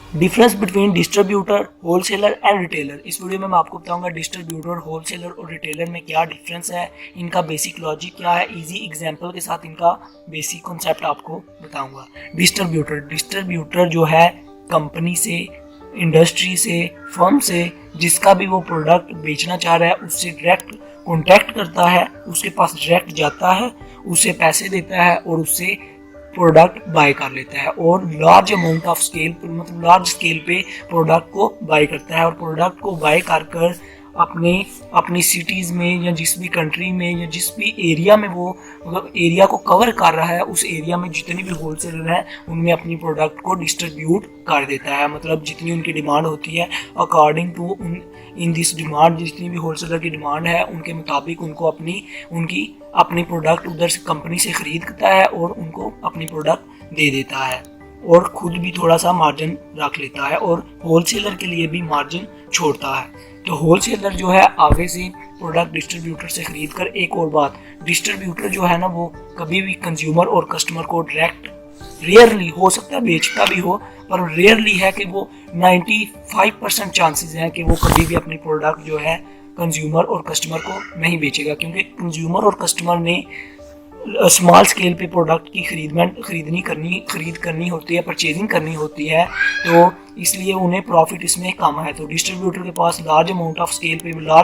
Difference between distributor, wholesaler and retailer. इस video में मैं आपको बताऊंगा डिस्ट्रीब्यूटर, होलसेलर और रिटेलर में क्या डिफरेंस है, इनका बेसिक लॉजिक क्या है, इजी एग्जांपल के साथ इनका बेसिक कॉन्सेप्ट आपको बताऊंगा। डिस्ट्रीब्यूटर जो है कंपनी से, इंडस्ट्री से, फर्म से जिसका भी वो प्रोडक्ट बेचना चाह रहा है उससे डायरेक्ट कॉन्टैक्ट करता है, उसके पास डायरेक्ट जाता है, उसे पैसे देता है और उससे प्रोडक्ट बाय कर लेता है और लार्ज अमाउंट ऑफ स्केल मतलब लार्ज स्केल पे प्रोडक्ट को बाय करता है और प्रोडक्ट को बाय कर अपनी सिटीज़ में या जिस भी कंट्री में या जिस भी एरिया में वो मतलब एरिया को कवर कर रहा है उस एरिया में जितने भी होलसेलर हैं उनमें अपनी प्रोडक्ट को डिस्ट्रीब्यूट कर देता है। मतलब जितनी उनकी डिमांड होती है according to in this demand, जितनी भी होलसेलर की डिमांड है उनके मुताबिक उनको अपनी प्रोडक्ट उधर से कंपनी से खरीदता है और उनको अपनी प्रोडक्ट दे देता है और खुद भी थोड़ा सा मार्जिन रख लेता है और होलसेलर के लिए भी मार्जिन छोड़ता है। तो होलसेलर जो है आगे से प्रोडक्ट डिस्ट्रीब्यूटर से खरीद कर, एक और बात, डिस्ट्रीब्यूटर जो है ना वो कभी भी कंज्यूमर और कस्टमर को डायरेक्ट रेयरली, हो सकता है बेचता भी हो पर रेयरली है कि वो 95% चांसेस हैं कि वो कभी भी अपनी प्रोडक्ट जो है कंज्यूमर और कस्टमर को नहीं बेचेगा, क्योंकि कंज्यूमर और कस्टमर ने स्मॉल स्केल पे प्रोडक्ट की खरीद करनी होती है, परचेजिंग करनी होती है, तो इसलिए उन्हें प्रॉफिट इसमें कम है। तो डिस्ट्रीब्यूटर के पास लार्ज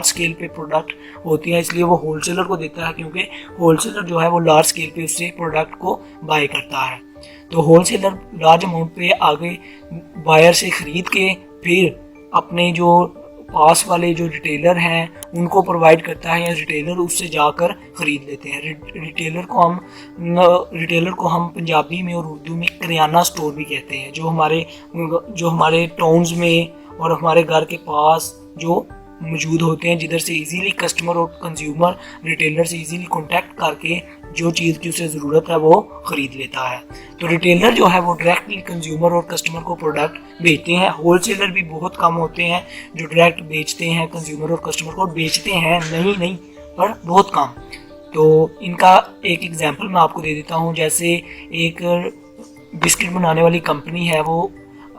स्केल पे प्रोडक्ट होती है, इसलिए वो होलसेलर को देता है क्योंकि होलसेलर जो है वो लार्ज स्केल पे उससे प्रोडक्ट को बाय करता है। तो होलसेलर लार्ज अमाउंट पे आगे बायर से खरीद के फिर अपने जो पास वाले जो रिटेलर हैं उनको प्रोवाइड करता है या रिटेलर उससे जाकर ख़रीद लेते हैं। रिटेलर को हम पंजाबी में और उर्दू में करियाना स्टोर भी कहते हैं, जो हमारे टाउन्स में और हमारे घर के पास जो मौजूद होते हैं, जिधर से इजीली कस्टमर और कंज्यूमर रिटेलर से इजीली कांटेक्ट करके जो चीज़ की उसे ज़रूरत है वो ख़रीद लेता है। तो रिटेलर जो है वो डायरेक्टली कंज्यूमर और कस्टमर को प्रोडक्ट बेचते हैं। होलसेलर भी बहुत कम होते हैं जो डायरेक्ट बेचते हैं, कंज्यूमर और कस्टमर को बेचते हैं, नहीं पर बहुत कम। तो इनका एक एग्जांपल मैं आपको दे देता हूँ। जैसे एक बिस्किट बनाने वाली कंपनी है, वो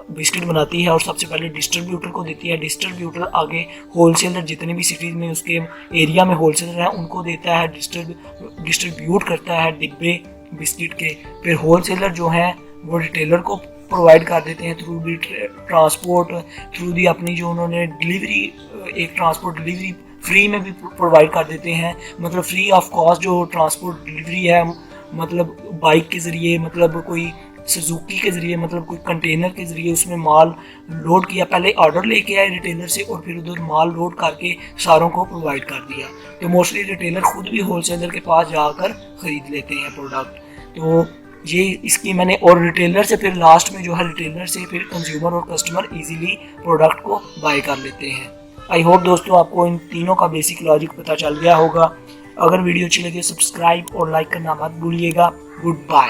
बिस्किट बनाती है और सबसे पहले डिस्ट्रीब्यूटर को देती है। डिस्ट्रीब्यूटर आगे होलसेलर जितने भी सिटीज़ में उसके एरिया में होलसेलर हैं उनको देता है, डिस्ट्रीब्यूट करता है डिब्बे बिस्किट के। फिर होलसेलर जो हैं वो रिटेलर को प्रोवाइड कर देते हैं through the transport, through the अपनी जो उन्होंने डिलीवरी, एक ट्रांसपोर्ट डिलीवरी फ्री में भी प्रोवाइड कर देते हैं, मतलब फ्री ऑफ कॉस्ट जो ट्रांसपोर्ट डिलीवरी है, मतलब बाइक के ज़रिए, मतलब कोई सुजुकी के ज़रिए, मतलब कोई कंटेनर के ज़रिए उसमें माल लोड किया, पहले ऑर्डर लेके आए रिटेलर से और फिर उधर माल लोड करके सारों को प्रोवाइड कर दिया। तो मोस्टली रिटेलर खुद भी होलसेलर के पास जाकर ख़रीद लेते हैं प्रोडक्ट। तो ये इसकी मैंने, और रिटेलर से फिर लास्ट में जो है रिटेलर से फिर कंज्यूमर और कस्टमर इजीली प्रोडक्ट को बाय कर लेते हैं। आई होप दोस्तों आपको इन तीनों का बेसिक लॉजिक पता चल गया होगा। अगर वीडियो अच्छी लगे सब्सक्राइब और लाइक करना मत भूलिएगा। Good bye.